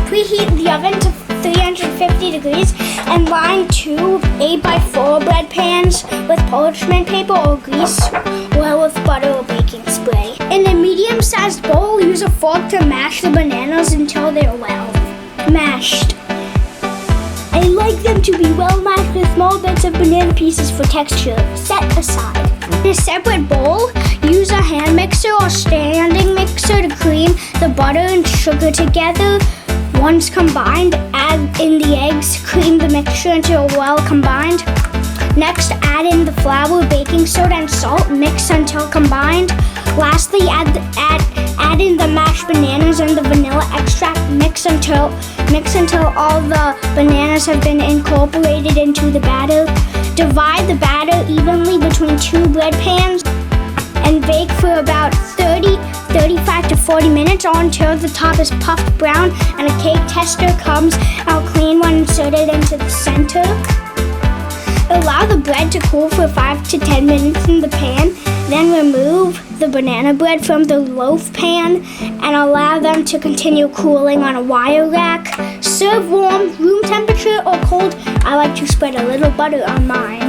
Preheat the oven to 350 degrees and line 2 8x4 bread pans with parchment paper or grease well with butter or baking spray. In a medium-sized bowl, use a fork to mash the bananas until they're well mashed. I like them to be well mashed with small bits of banana pieces for texture. Set aside. In a separate bowl, use a hand mixer or standing mixer to cream the butter and sugar together. Once combined, add in the eggs, cream the mixture until well combined. Next, add in the flour, baking soda, and salt. Mix until combined. Lastly, add in the mashed bananas and the vanilla extract. Mix until all the bananas have been incorporated into the batter. Divide the batter evenly between 2 bread pans and bake for about 35 to 40 minutes or until the top is puffed brown and a cake tester comes out clean when inserted into the center. Allow the bread to cool for 5 to 10 minutes in the pan, then remove the banana bread from the loaf pan and allow them to continue cooling on a wire rack. Serve warm, room temperature or cold. I like to spread a little butter on mine.